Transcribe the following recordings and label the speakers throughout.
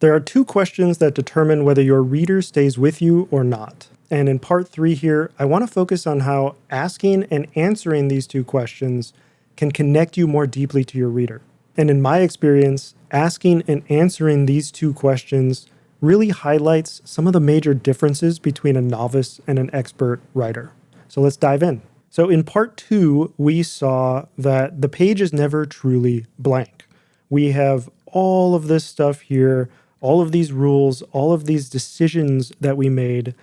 Speaker 1: There are two questions that determine whether your reader stays with you or not. And in part 3 here, I want to focus on how asking and answering these two questions can connect you more deeply to your reader. And in my experience, asking and answering these two questions really highlights some of the major differences between a novice and an expert writer. So let's dive in. So in part 2, we saw that the page is never truly blank. We have all of this stuff here, all of these rules, all of these decisions that we made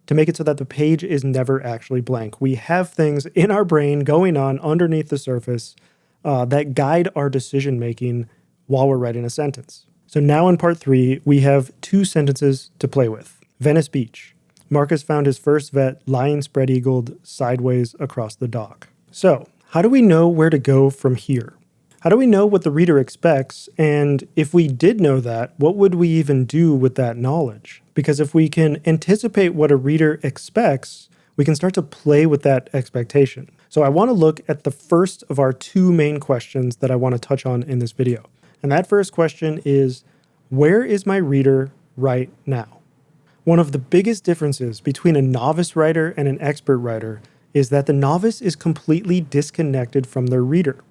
Speaker 1: to make it so that the page is never actually blank. We have things in our brain going on underneath the surface that guide our decision making while we're writing a sentence. So now in part 3, we have two sentences to play with. Venice Beach. Marcus found his first vet lying spread-eagled sideways across the dock. So, how do we know where to go from here? How do we know what the reader expects? And if we did know that, what would we even do with that knowledge? Because if we can anticipate what a reader expects, we can start to play with that expectation. So I want to look at the first of our two main questions that I want to touch on in this video. And that first question is, where is my reader right now? One of the biggest differences between a novice writer and an expert writer is that the novice is completely disconnected from their reader.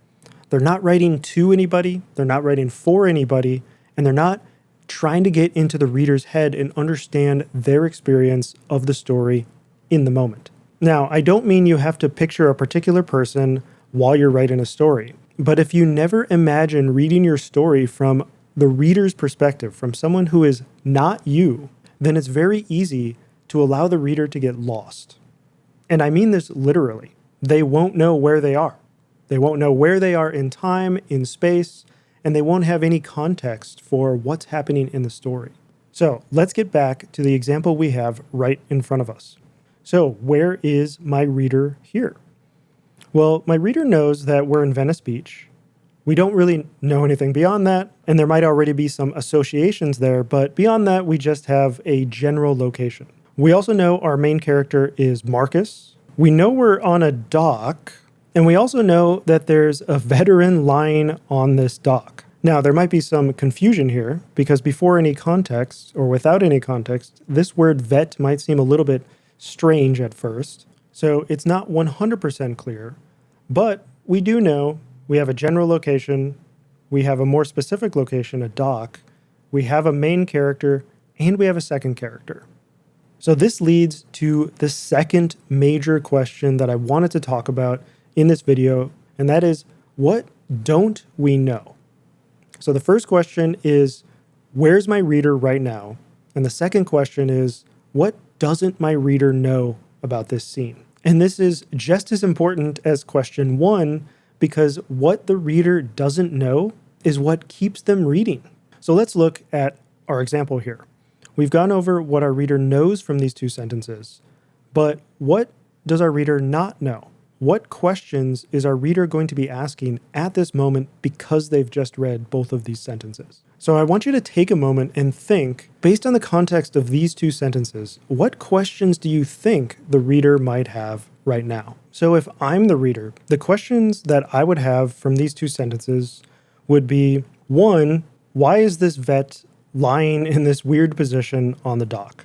Speaker 1: They're not writing to anybody, they're not writing for anybody, and they're not trying to get into the reader's head and understand their experience of the story in the moment. Now, I don't mean you have to picture a particular person while you're writing a story, but if you never imagine reading your story from the reader's perspective, from someone who is not you, then it's very easy to allow the reader to get lost. And I mean this literally. They won't know where they are. They won't know where they are in time, in space, and they won't have any context for what's happening in the story. So let's get back to the example we have right in front of us. So where is my reader here? Well, my reader knows that we're in Venice Beach. We don't really know anything beyond that, and there might already be some associations there, but beyond that, we just have a general location. We also know our main character is Marcus. We know we're on a dock, and we also know that there's a veteran lying on this dock. Now, there might be some confusion here, because before any context, or without any context, this word vet might seem a little bit strange at first. So it's not 100% clear, but we do know we have a general location, we have a more specific location, a dock, we have a main character, and we have a second character. So this leads to the second major question that I wanted to talk about in this video, and that is, what don't we know? So the first question is, where's my reader right now? And the second question is, what doesn't my reader know about this scene? And this is just as important as question 1, because what the reader doesn't know is what keeps them reading. So let's look at our example here. We've gone over what our reader knows from these two sentences, but what does our reader not know? What questions is our reader going to be asking at this moment because they've just read both of these sentences? So I want you to take a moment and think, based on the context of these two sentences, what questions do you think the reader might have right now? So if I'm the reader, the questions that I would have from these two sentences would be, 1, why is this vet lying in this weird position on the dock?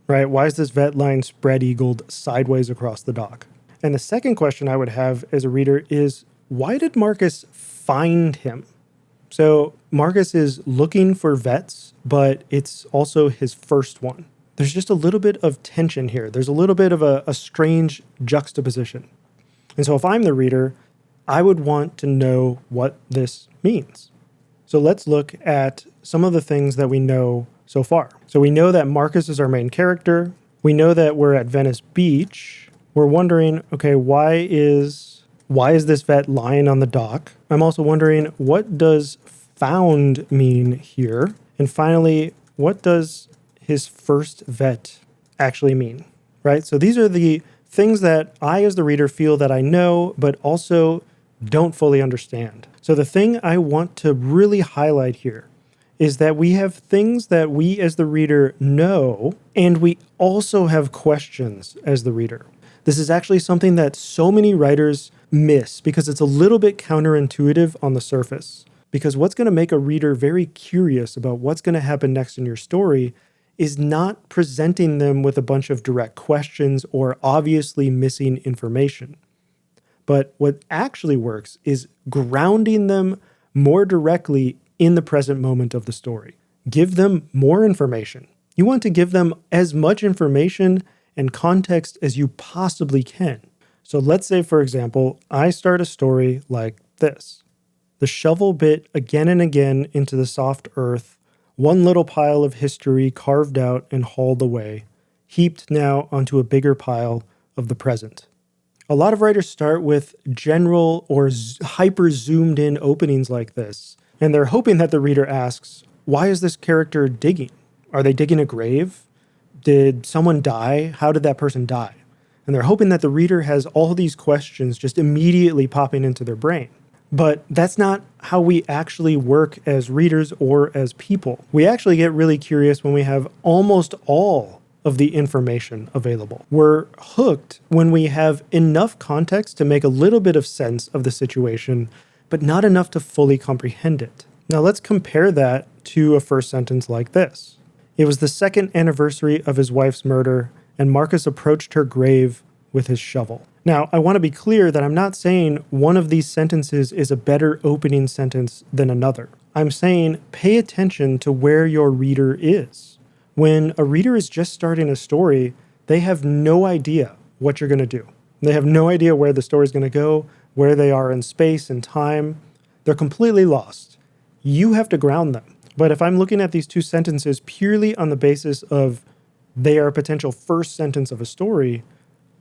Speaker 1: Right? Why is this vet lying spread-eagled sideways across the dock? And the second question I would have as a reader is, why did Marcus find him? So Marcus is looking for vets, but it's also his first one. There's just a little bit of tension here. There's a little bit of a strange juxtaposition. And so if I'm the reader, I would want to know what this means. So let's look at some of the things that we know so far. So we know that Marcus is our main character. We know that we're at Venice Beach. We're wondering, okay, why is this vet lying on the dock? I'm also wondering, what does found mean here? And finally, what does his first vet actually mean, right? So these are the things that I, as the reader, feel that I know, but also don't fully understand. So the thing I want to really highlight here is that we have things that we, as the reader, know, and we also have questions as the reader. This is actually something that so many writers miss because it's a little bit counterintuitive on the surface. Because what's going to make a reader very curious about what's going to happen next in your story is not presenting them with a bunch of direct questions or obviously missing information. But what actually works is grounding them more directly in the present moment of the story. Give them more information. You want to give them as much information and context as you possibly can. So let's say, for example, I start a story like this. The shovel bit again and again into the soft earth, one little pile of history carved out and hauled away, heaped now onto a bigger pile of the present. A lot of writers start with general or hyper zoomed in openings like this, and they're hoping that the reader asks, why is this character digging? Are they digging a grave? Did someone die? How did that person die? And they're hoping that the reader has all these questions just immediately popping into their brain. But that's not how we actually work as readers or as people. We actually get really curious when we have almost all of the information available. We're hooked when we have enough context to make a little bit of sense of the situation, but not enough to fully comprehend it. Now let's compare that to a first sentence like this. It was the second anniversary of his wife's murder, and Marcus approached her grave with his shovel. Now, I want to be clear that I'm not saying one of these sentences is a better opening sentence than another. I'm saying pay attention to where your reader is. When a reader is just starting a story, they have no idea what you're going to do. They have no idea where the story is going to go, where they are in space and time. They're completely lost. You have to ground them. But if I'm looking at these two sentences purely on the basis of they are a potential first sentence of a story,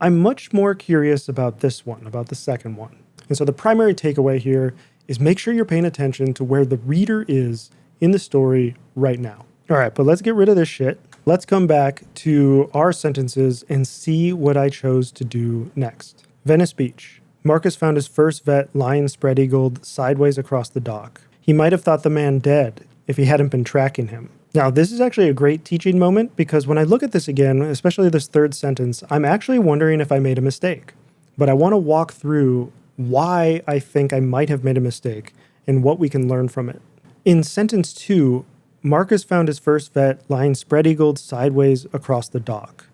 Speaker 1: I'm much more curious about this one, about the second one. And so the primary takeaway here is make sure you're paying attention to where the reader is in the story right now. All right, but let's get rid of this shit. Let's come back to our sentences and see what I chose to do next. Venice Beach. Marcus found his first vet lying spread-eagled sideways across the dock. He might have thought the man dead if he hadn't been tracking him. Now, this is actually a great teaching moment because when I look at this again, especially this third sentence, I'm actually wondering if I made a mistake. But I want to walk through why I think I might have made a mistake and what we can learn from it. In sentence 2, Marcus found his first vet lying spread-eagled sideways across the dock.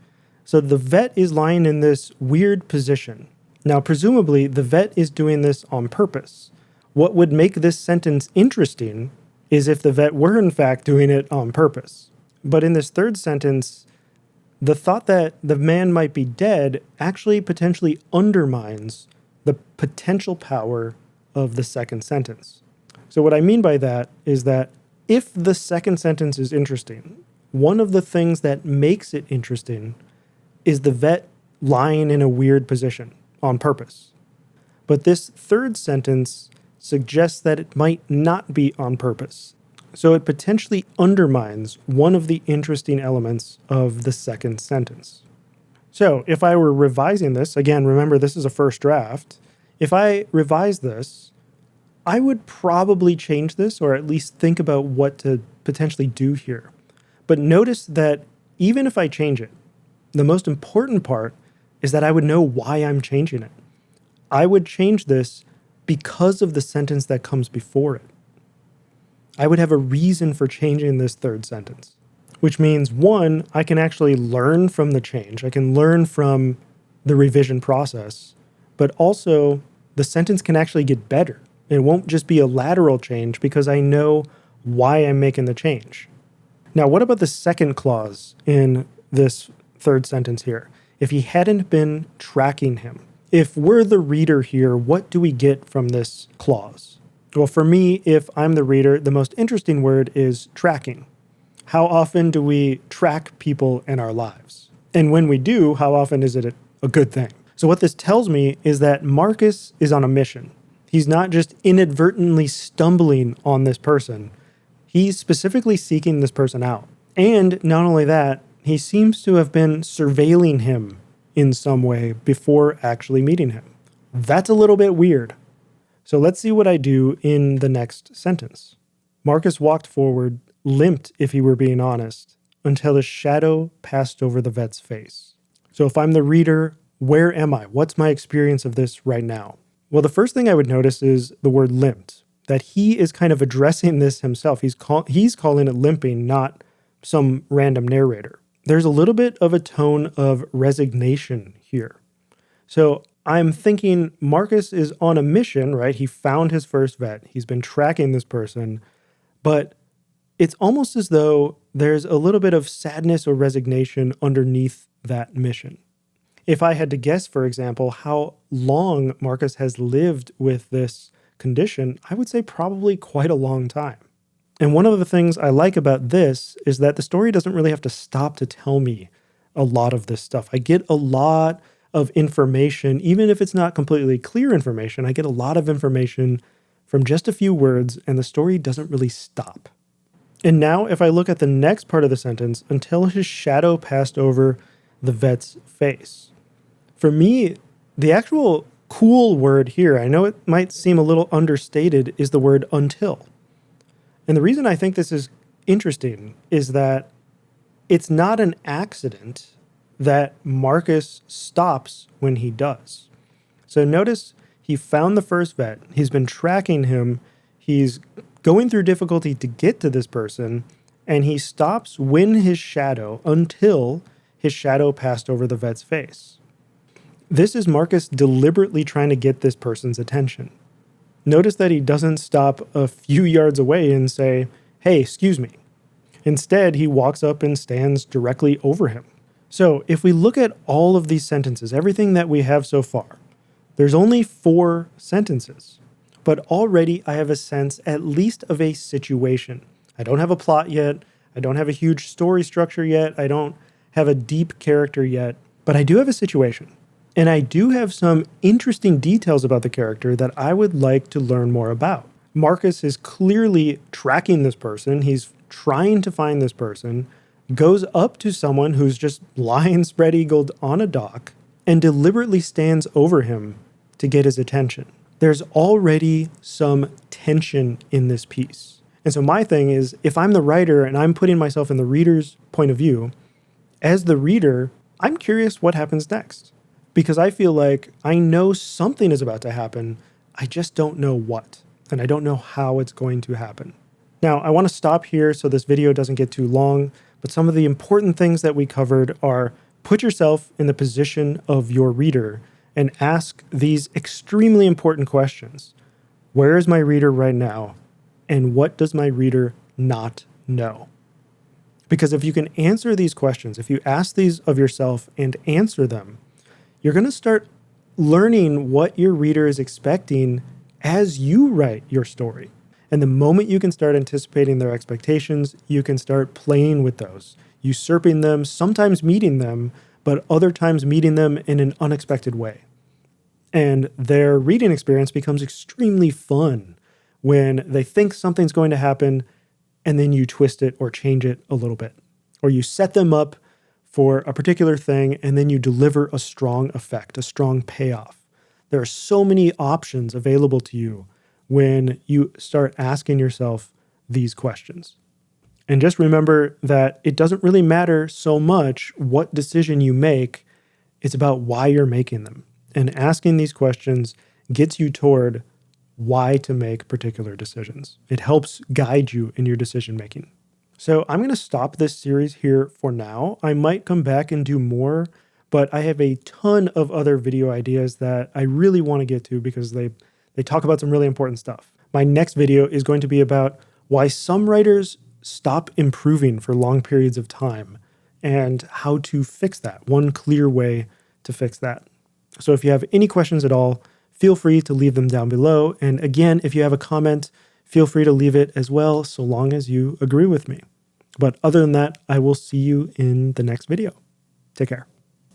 Speaker 1: So the vet is lying in this weird position. Now, presumably, the vet is doing this on purpose. What would make this sentence interesting is if the vet were in fact doing it on purpose. But in this third sentence, the thought that the man might be dead actually potentially undermines the potential power of the second sentence. So what I mean by that is that if the second sentence is interesting, one of the things that makes it interesting is the vet lying in a weird position on purpose. But this third sentence suggests that it might not be on purpose. So it potentially undermines one of the interesting elements of the second sentence. So if I were revising this, again, remember this is a first draft. If I revise this, I would probably change this or at least think about what to potentially do here. But notice that even if I change it, the most important part is that I would know why I'm changing it. I would change this because of the sentence that comes before it. I would have a reason for changing this third sentence, which means, one, I can actually learn from the change. I can learn from the revision process, but also the sentence can actually get better. It won't just be a lateral change because I know why I'm making the change. Now, what about the second clause in this third sentence here? If he hadn't been tracking him. If we're the reader here, what do we get from this clause? Well, for me, if I'm the reader, the most interesting word is tracking. How often do we track people in our lives? And when we do, how often is it a good thing? So what this tells me is that Marcus is on a mission. He's not just inadvertently stumbling on this person. He's specifically seeking this person out. And not only that, he seems to have been surveilling him in some way before actually meeting him. That's a little bit weird. So let's see what I do in the next sentence. Marcus walked forward, limped if he were being honest, until his shadow passed over the vet's face. So if I'm the reader, where am I? What's my experience of this right now? Well, the first thing I would notice is the word limped. that he is kind of addressing this himself. He's calling it limping, not some random narrator. There's a little bit of a tone of resignation here. So I'm thinking Marcus is on a mission, right? He found his first vet. He's been tracking this person, but it's almost as though there's a little bit of sadness or resignation underneath that mission. If I had to guess, for example, how long Marcus has lived with this condition, I would say probably quite a long time. And one of the things I like about this is that the story doesn't really have to stop to tell me a lot of this stuff. I get a lot of information, even if it's not completely clear information. I get a lot of information from just a few words, and the story doesn't really stop. And now if I look at the next part of the sentence, until his shadow passed over the vet's face. For me, the actual cool word here, I know it might seem a little understated, is the word until. And the reason I think this is interesting is that it's not an accident that Marcus stops when he does. So notice he found the first vet. He's been tracking him. He's going through difficulty to get to this person, and he stops until his shadow passed over the vet's face. This is Marcus deliberately trying to get this person's attention. Notice that he doesn't stop a few yards away and say, "Hey, excuse me." Instead, he walks up and stands directly over him. So if we look at all of these sentences, everything that we have so far, there's only 4 sentences. But already I have a sense at least of a situation. I don't have a plot yet. I don't have a huge story structure yet. I don't have a deep character yet. But I do have a situation. And I do have some interesting details about the character that I would like to learn more about. Marcus is clearly tracking this person. He's trying to find this person, goes up to someone who's just lying spread-eagled on a dock, and deliberately stands over him to get his attention. There's already some tension in this piece. And so my thing is, if I'm the writer and I'm putting myself in the reader's point of view, as the reader, I'm curious what happens next. Because I feel like I know something is about to happen, I just don't know what, and I don't know how it's going to happen. Now, I want to stop here so this video doesn't get too long, but some of the important things that we covered are put yourself in the position of your reader and ask these extremely important questions. Where is my reader right now? And what does my reader not know? Because if you can answer these questions, if you ask these of yourself and answer them, you're going to start learning what your reader is expecting as you write your story. And the moment you can start anticipating their expectations, you can start playing with those, usurping them, sometimes meeting them, but other times meeting them in an unexpected way. And their reading experience becomes extremely fun when they think something's going to happen and then you twist it or change it a little bit. Or you set them up for a particular thing and then you deliver a strong effect, a strong payoff. There are so many options available to you when you start asking yourself these questions. And just remember that it doesn't really matter so much what decision you make, it's about why you're making them. And asking these questions gets you toward why to make particular decisions. It helps guide you in your decision making. So I'm going to stop this series here for now. I might come back and do more, but I have a ton of other video ideas that I really want to get to because they talk about some really important stuff. My next video is going to be about why some writers stop improving for long periods of time and how to fix that. One clear way to fix that. So if you have any questions at all, feel free to leave them down below. And again, if you have a comment, feel free to leave it as well, so long as you agree with me. But other than that, I will see you in the next video. Take care.